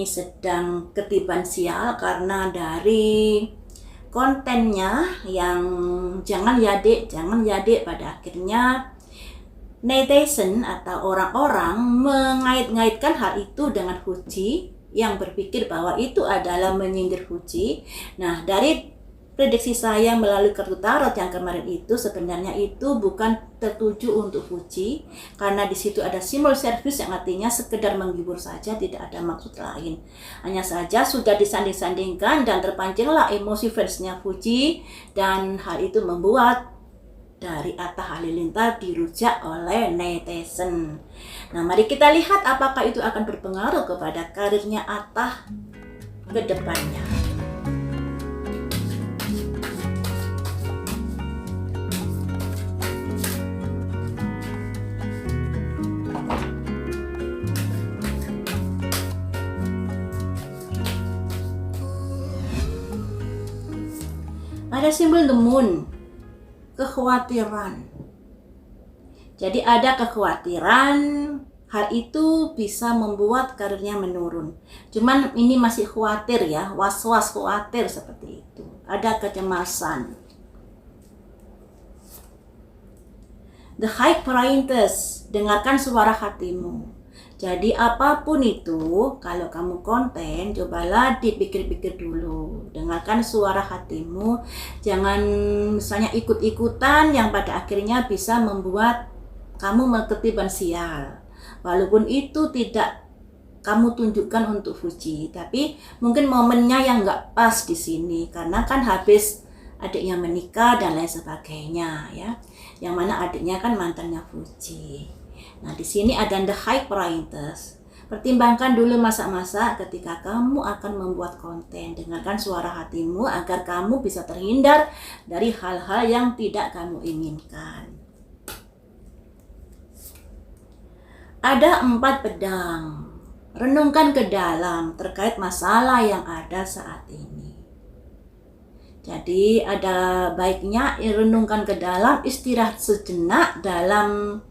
sedang ketiban sial karena dari kontennya yang jangan ya dek, pada akhirnya netizen atau orang-orang mengait-ngaitkan hal itu dengan Fuji, yang berpikir bahwa itu adalah menyindir Fuji. Nah, dari prediksi saya melalui kartu tarot yang kemarin itu, sebenarnya itu bukan tertuju untuk Fuji, karena di situ ada simbol servis yang artinya sekedar menghibur saja, tidak ada maksud lain. Hanya saja sudah disanding-sandingkan dan terpancinglah emosi fansnya Fuji, dan hal itu membuat dari Atta Halilintar dirujak oleh netizen. Nah, mari kita lihat apakah itu akan berpengaruh kepada karirnya Atta ke depannya. Ada simbol the moon, kekhawatiran. Jadi ada kekhawatiran hal itu bisa membuat karirnya menurun. Cuman ini masih khawatir ya, was-was khawatir seperti itu. Ada kecemasan. The High Priestess, dengarkan suara hatimu. Jadi apapun itu, kalau kamu konten, cobalah dipikir-pikir dulu. Dengarkan suara hatimu, jangan misalnya ikut-ikutan yang pada akhirnya bisa membuat kamu ketiban sial. Walaupun itu tidak kamu tunjukkan untuk Fuji, tapi mungkin momennya yang nggak pas di sini, karena kan habis adiknya menikah dan lain sebagainya ya. Yang mana adiknya kan mantannya Fuji. Nah, di sini ada The High Priestess. Pertimbangkan dulu masa-masa ketika kamu akan membuat konten. Dengarkan suara hatimu agar kamu bisa terhindar dari hal-hal yang tidak kamu inginkan. Ada 4 pedang. Renungkan ke dalam terkait masalah yang ada saat ini. Jadi ada baiknya renungkan ke dalam, istirahat sejenak dalam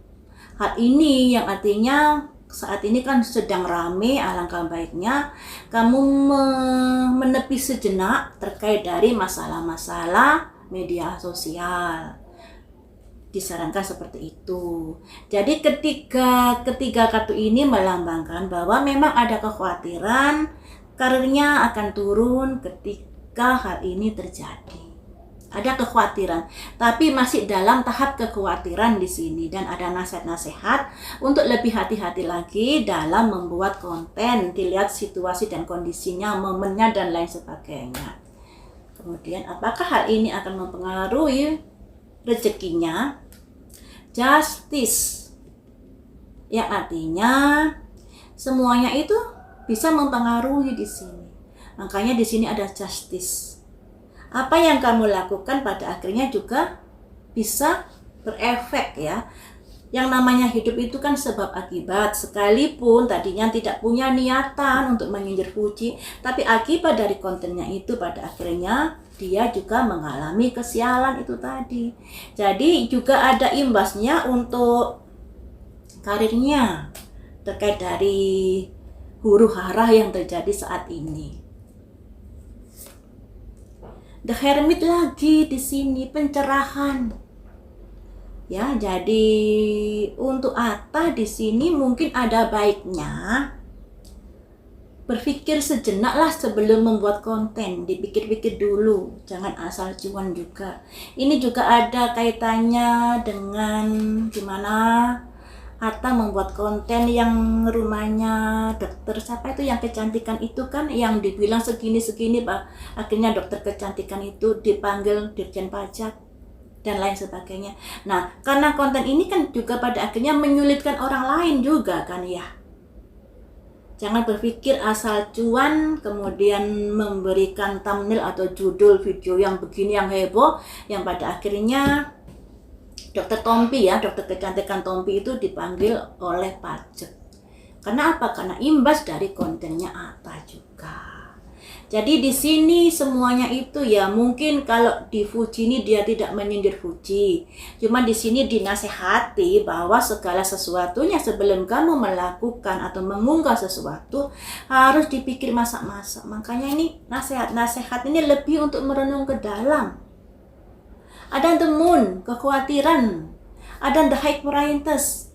hal ini, yang artinya saat ini kan sedang rame. Alangkah baiknya kamu menepi sejenak terkait dari masalah-masalah media sosial. Disarankan seperti itu. Jadi ketiga kartu ini melambangkan bahwa memang ada kekhawatiran karirnya akan turun ketika hal ini terjadi. Ada kekhawatiran, tapi masih dalam tahap kekhawatiran di sini, dan ada nasihat-nasihat untuk lebih hati-hati lagi dalam membuat konten, dilihat situasi dan kondisinya, momennya dan lain sebagainya. Kemudian apakah hal ini akan mempengaruhi rezekinya? Justice, yang artinya semuanya itu bisa mempengaruhi di sini. Makanya di sini ada justice. Apa yang kamu lakukan pada akhirnya juga bisa berefek ya. Yang namanya hidup itu kan sebab akibat. Sekalipun tadinya tidak punya niatan untuk menyindir Fuji, tapi akibat dari kontennya itu pada akhirnya dia juga mengalami kesialan itu tadi. Jadi juga ada imbasnya untuk karirnya terkait dari huru hara yang terjadi saat ini. The Hermit lagi di sini, pencerahan. Ya, jadi untuk Atta di sini mungkin ada baiknya berpikir sejenak lah sebelum membuat konten, dipikir-pikir dulu, jangan asal cuan juga. Ini juga ada kaitannya dengan gimana Atta membuat konten yang rumahnya dokter siapa itu yang kecantikan itu kan, yang dibilang segini-segini, akhirnya dokter kecantikan itu dipanggil Dirjen Pajak dan lain sebagainya. Nah, karena konten ini kan juga pada akhirnya menyulitkan orang lain juga kan ya. Jangan berpikir asal cuan kemudian memberikan thumbnail atau judul video yang begini yang heboh, yang pada akhirnya Dokter Tompi ya, dokter kecantikan Tompi itu dipanggil oleh pajak. Karena apa? Karena imbas dari kontennya Atta juga. Jadi di sini semuanya itu ya, mungkin kalau di Fuji ini dia tidak menyindir Fuji. Cuma di sini dinasehati bahwa segala sesuatunya sebelum kamu melakukan atau mengunggah sesuatu harus dipikir masak-masak. Makanya ini nasihat ini lebih untuk merenung ke dalam. Ada the moon, kekhawatiran. Ada the high priorities.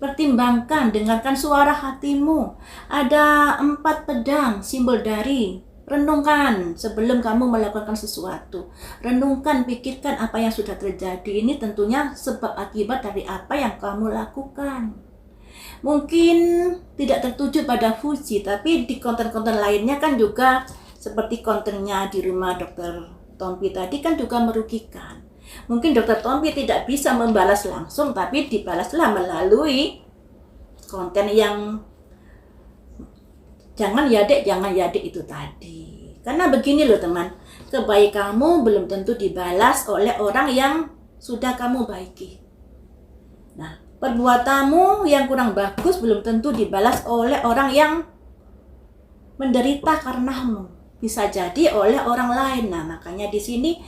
Pertimbangkan, dengarkan suara hatimu. Ada 4 pedang, simbol dari. Renungkan sebelum kamu melakukan sesuatu. Renungkan, pikirkan apa yang sudah terjadi. Ini tentunya sebab akibat dari apa yang kamu lakukan. Mungkin tidak tertuju pada Fuji, tapi di konten-konten lainnya kan juga seperti kontennya di rumah Dr. Tompi tadi kan juga merugikan. Mungkin Dr. Tompi tidak bisa membalas langsung, tapi dibalaslah melalui konten yang jangan ya dek itu tadi. Karena begini loh teman, kebaikanmu belum tentu dibalas oleh orang yang sudah kamu baiki. Nah, perbuatanmu yang kurang bagus belum tentu dibalas oleh orang yang menderita karenamu. Bisa jadi oleh orang lain. Nah, makanya di sini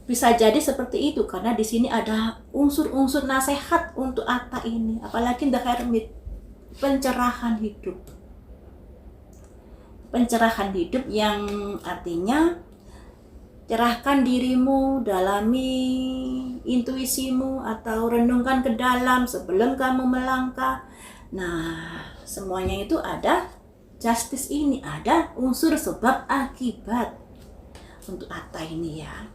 bisa jadi seperti itu karena di sini ada unsur-unsur nasihat untuk Atta ini, apalagi The Hermit, pencerahan hidup. Pencerahan hidup yang artinya cerahkan dirimu, dalami intuisimu atau renungkan ke dalam sebelum kamu melangkah. Nah, semuanya itu ada justice ini, ada unsur sebab akibat untuk Atta ini ya.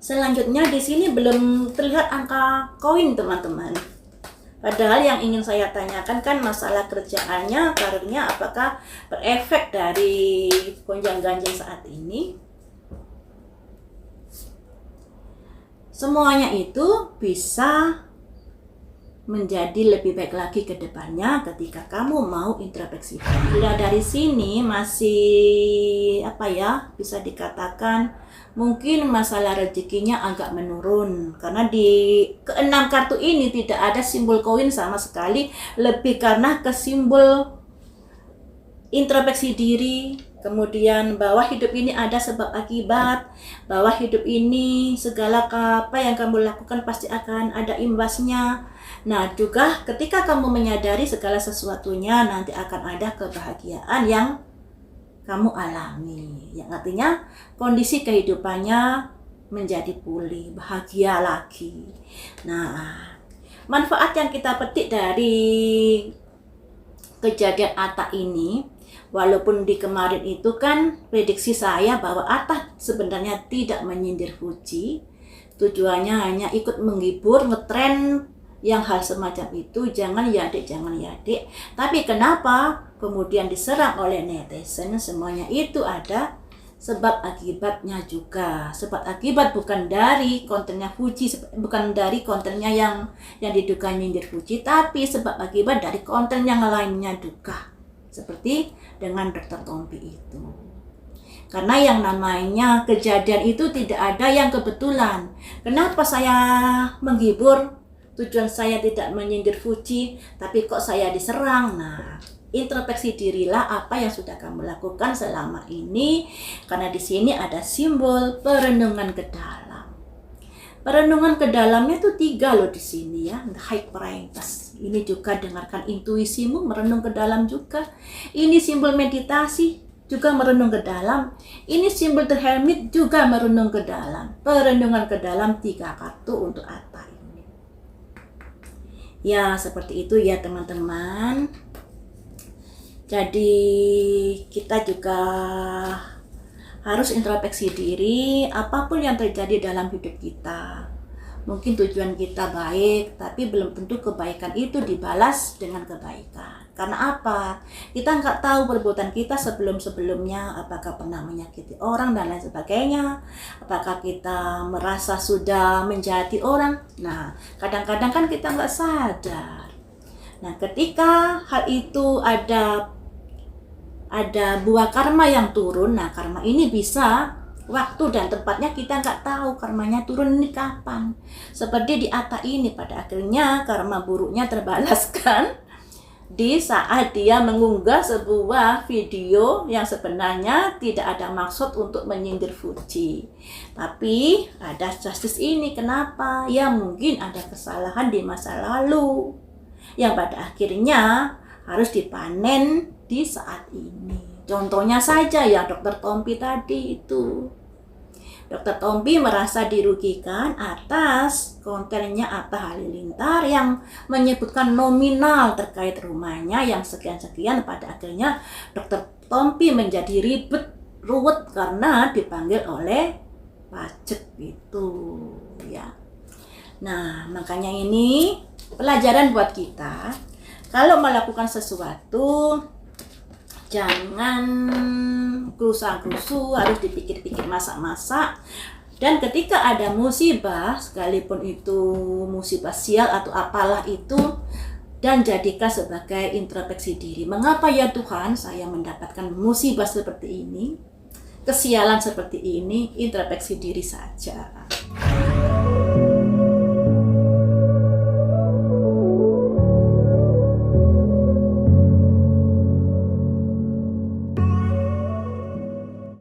Selanjutnya di sini belum terlihat angka koin teman-teman. Padahal yang ingin saya tanyakan kan masalah kerjaannya, karirnya apakah berefek dari gonjang-ganjing saat ini. Semuanya itu bisa menjadi lebih baik lagi ke depannya ketika kamu mau introspeksi. Bila dari sini masih bisa dikatakan mungkin masalah rezekinya agak menurun karena di ke-6 kartu ini tidak ada simbol koin sama sekali, lebih karena ke simbol introspeksi diri, kemudian bahwa hidup ini ada sebab akibat, bahwa hidup ini segala apa yang kamu lakukan pasti akan ada imbasnya. Nah, juga ketika kamu menyadari segala sesuatunya, nanti akan ada kebahagiaan yang kamu alami. Yang artinya kondisi kehidupannya menjadi pulih, bahagia lagi. Nah, manfaat yang kita petik dari kejadian Atta ini, walaupun di kemarin itu kan prediksi saya bahwa Atta sebenarnya tidak menyindir Fuji. Tujuannya hanya ikut menghibur, ngetren yang hal semacam itu, jangan ya dek. Tapi kenapa kemudian diserang oleh netizen? Semuanya itu ada sebab akibatnya juga. Sebab akibat bukan dari kontennya Fuji, bukan dari kontennya yang diduga nyindir Fuji, tapi sebab akibat dari konten yang lainnya juga. Seperti dengan Dr. Tompi itu. Karena yang namanya kejadian itu tidak ada yang kebetulan. Kenapa saya menghibur? Tujuan saya tidak menyindir Fuji, tapi kok saya diserang. Nah, introspeksi dirilah apa yang sudah kamu lakukan selama ini, karena di sini ada simbol perenungan ke dalam. Perenungan ke dalamnya itu 3 loh di sini ya, high priorities. Ini juga dengarkan intuisimu, merenung ke dalam juga. Ini simbol meditasi, juga merenung ke dalam. Ini simbol The Hermit, juga merenung ke dalam. Perenungan ke dalam 3 kartu untuk Atta ini. Ya, seperti itu ya teman-teman. Jadi kita juga harus introspeksi diri apapun yang terjadi dalam hidup kita. Mungkin tujuan kita baik, tapi belum tentu kebaikan itu dibalas dengan kebaikan. Karena apa? Kita nggak tahu perbuatan kita sebelum-sebelumnya, apakah pernah menyakiti orang dan lain sebagainya, apakah kita merasa sudah menjahati orang. Nah, kadang-kadang kan kita nggak sadar. Nah, ketika hal itu ada buah karma yang turun, nah karma ini bisa waktu dan tempatnya kita nggak tahu karmanya turun ini kapan. Seperti di Atta ini, pada akhirnya karma buruknya terbalaskan di saat dia mengunggah sebuah video yang sebenarnya tidak ada maksud untuk menyindir Fuji. Tapi ada justice ini, kenapa? Ya mungkin ada kesalahan di masa lalu yang pada akhirnya harus dipanen di saat ini. Contohnya saja ya Dr. Tompi tadi itu. Dr. Tompi merasa dirugikan atas kontennya Atta Halilintar yang menyebutkan nominal terkait rumahnya yang sekian-sekian. Pada akhirnya Dr. Tompi menjadi ruwet karena dipanggil oleh pajak gitu ya. Nah, makanya ini pelajaran buat kita. Kalau melakukan sesuatu jangan gerusa-gerusu, harus dipikir-pikir masak-masak. Dan ketika ada musibah, sekalipun itu musibah sial atau apalah itu, dan jadikan sebagai introspeksi diri. Mengapa ya Tuhan saya mendapatkan musibah seperti ini, kesialan seperti ini? Introspeksi diri saja.